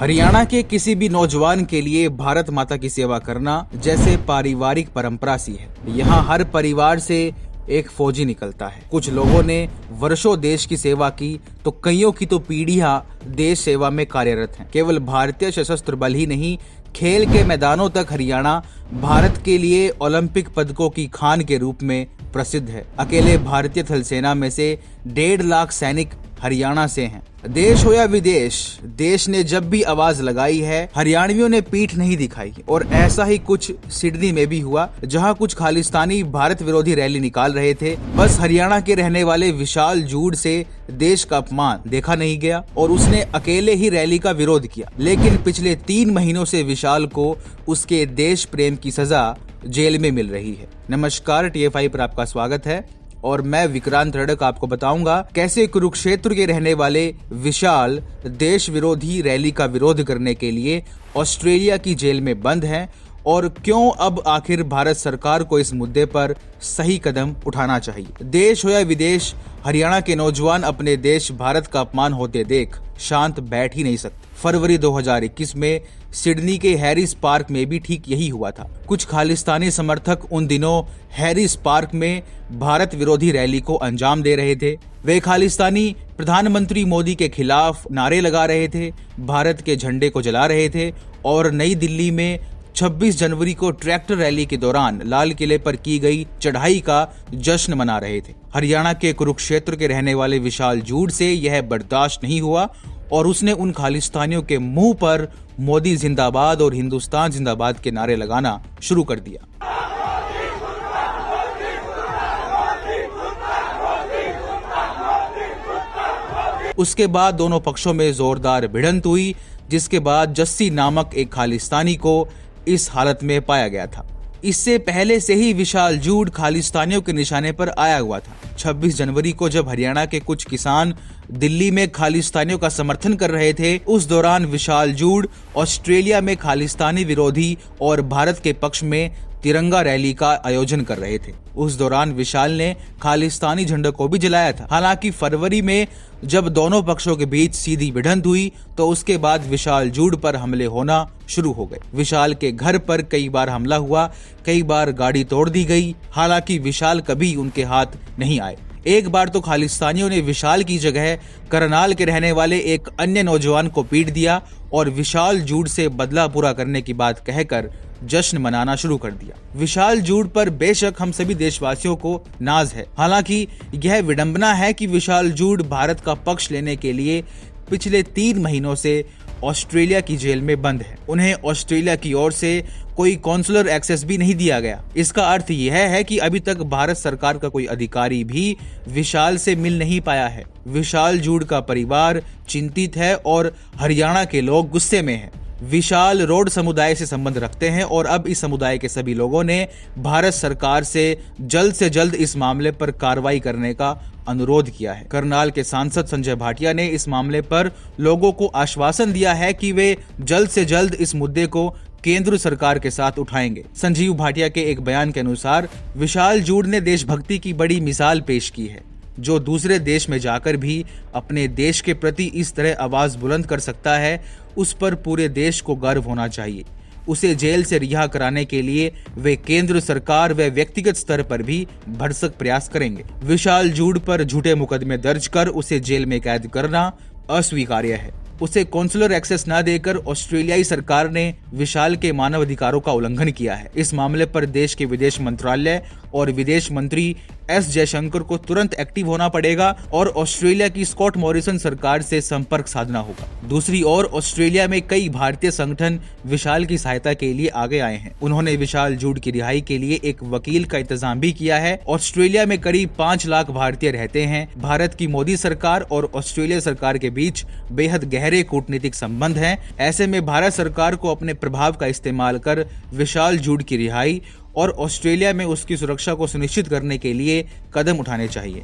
हरियाणा के किसी भी नौजवान के लिए भारत माता की सेवा करना जैसे पारिवारिक परंपरा सी है। यहाँ हर परिवार से एक फौजी निकलता है। कुछ लोगों ने वर्षों देश की सेवा की तो कईयों की तो पीढ़ियां देश सेवा में कार्यरत हैं। केवल भारतीय सशस्त्र बल ही नहीं, खेल के मैदानों तक हरियाणा भारत के लिए ओलंपिक पदकों की खान के रूप में प्रसिद्ध है। अकेले भारतीय थल सेना में से 1.5 लाख सैनिक हरियाणा से हैं। देश हो या विदेश, देश ने जब भी आवाज लगाई है हरियाणवियों ने पीठ नहीं दिखाई। और ऐसा ही कुछ सिडनी में भी हुआ, जहां कुछ खालिस्तानी भारत विरोधी रैली निकाल रहे थे। बस हरियाणा के रहने वाले विशाल जूड से देश का अपमान देखा नहीं गया और उसने अकेले ही रैली का विरोध किया। लेकिन पिछले 3 महीनों से विशाल को उसके देश प्रेम की सजा जेल में मिल रही है। नमस्कार, TFI पर आपका स्वागत है और मैं विक्रांत रड़क आपको बताऊंगा कैसे कुरुक्षेत्र के रहने वाले विशाल देश विरोधी रैली का विरोध करने के लिए ऑस्ट्रेलिया की जेल में बंद हैं और क्यों अब आखिर भारत सरकार को इस मुद्दे पर सही कदम उठाना चाहिए। देश हो या विदेश, हरियाणा के नौजवान अपने देश भारत का अपमान होते देख शांत बैठ ही नहीं सकते। फरवरी 2021 में सिडनी के हैरिस पार्क में भी ठीक यही हुआ था। कुछ खालिस्तानी समर्थक उन दिनों हैरिस पार्क में भारत विरोधी रैली को अंजाम दे रहे थे। वे खालिस्तानी प्रधानमंत्री मोदी के खिलाफ नारे लगा रहे थे, भारत के झंडे को जला रहे थे और नई दिल्ली में 26 जनवरी को ट्रैक्टर रैली के दौरान लाल किले पर की गई चढ़ाई का जश्न मना रहे थे। हरियाणा के कुरुक्षेत्र के रहने वाले विशाल जूड से यह बर्दाश्त नहीं हुआ और उसने उन खालिस्तानियों के मुंह पर मोदी जिंदाबाद और हिंदुस्तान जिंदाबाद के नारे लगाना शुरू कर दिया। उसके बाद दोनों पक्षों में जोरदार भिड़ंत हुई, जिसके बाद जस्सी नामक एक खालिस्तानी को इस हालत में पाया गया था। इससे पहले से ही विशाल जूड खालिस्तानियों के निशाने पर आया हुआ था। 26 जनवरी को जब हरियाणा के कुछ किसान दिल्ली में खालिस्तानियों का समर्थन कर रहे थे, उस दौरान विशाल जूड ऑस्ट्रेलिया में खालिस्तानी विरोधी और भारत के पक्ष में तिरंगा रैली का आयोजन कर रहे थे। उस दौरान विशाल ने खालिस्तानी झंडे को भी जलाया था। हालांकि फरवरी में जब दोनों पक्षों के बीच सीधी भिड़ंत हुई तो उसके बाद विशाल जूड पर हमले होना शुरू हो गए। विशाल के घर पर कई बार हमला हुआ, कई बार गाड़ी तोड़ दी गई। हालांकि विशाल कभी उनके हाथ नहीं आए। एक बार तो खालिस्तानियों ने विशाल की जगह करनाल के रहने वाले एक अन्य नौजवान को पीट दिया और विशाल जूड से बदला पूरा करने की बात कहकर जश्न मनाना शुरू कर दिया। विशाल जूड पर बेशक हम सभी देशवासियों को नाज है। हालांकि यह विडंबना है कि विशाल जूड भारत का पक्ष लेने के लिए पिछले 3 महीनों से ऑस्ट्रेलिया की जेल में बंद है। उन्हें ऑस्ट्रेलिया की ओर से कोई कॉन्सुलर एक्सेस भी नहीं दिया गया। इसका अर्थ यह है कि अभी तक भारत सरकार का कोई अधिकारी भी विशाल से मिल नहीं पाया है। विशाल जूड का परिवार चिंतित है और हरियाणा के लोग गुस्से में हैं। विशाल रोड समुदाय से संबंध रखते हैं और अब इस समुदाय के सभी लोगों ने भारत सरकार से जल्द इस मामले पर कार्रवाई करने का अनुरोध किया है। करनाल के सांसद संजय भाटिया ने इस मामले पर लोगों को आश्वासन दिया है कि वे जल्द से जल्द इस मुद्दे को केंद्र सरकार के साथ उठाएंगे। संजीव भाटिया के एक बयान के अनुसार विशाल जूड ने देशभक्ति की बड़ी मिसाल पेश की है। जो दूसरे देश में जाकर भी अपने देश के प्रति इस तरह आवाज बुलंद कर सकता है, उस पर पूरे देश को गर्व होना चाहिए। उसे जेल से रिहा कराने के लिए वे केंद्र सरकार व व्यक्तिगत स्तर पर भी भरसक प्रयास करेंगे। विशाल जूड पर झूठे मुकदमे दर्ज कर उसे जेल में कैद करना अस्वीकार्य है। उसे कॉन्सुलर एक्सेस न देकर ऑस्ट्रेलियाई सरकार ने विशाल के मानव अधिकारों का उल्लंघन किया है। इस मामले पर देश के विदेश मंत्रालय और विदेश मंत्री S जयशंकर को तुरंत एक्टिव होना पड़ेगा और ऑस्ट्रेलिया की स्कॉट मॉरिसन सरकार से संपर्क साधना होगा। दूसरी ओर ऑस्ट्रेलिया में कई भारतीय संगठन विशाल की सहायता के लिए आगे आए हैं। उन्होंने विशाल जूड की रिहाई के लिए एक वकील का इंतजाम भी किया है। ऑस्ट्रेलिया में करीब 5 लाख भारतीय रहते हैं। भारत की मोदी सरकार और ऑस्ट्रेलिया सरकार के बीच बेहद गहरे कूटनीतिक संबंध हैं। ऐसे में भारत सरकार को अपने प्रभाव का इस्तेमाल कर विशाल जूड की रिहाई और ऑस्ट्रेलिया में उसकी सुरक्षा को सुनिश्चित करने के लिए कदम उठाने चाहिए।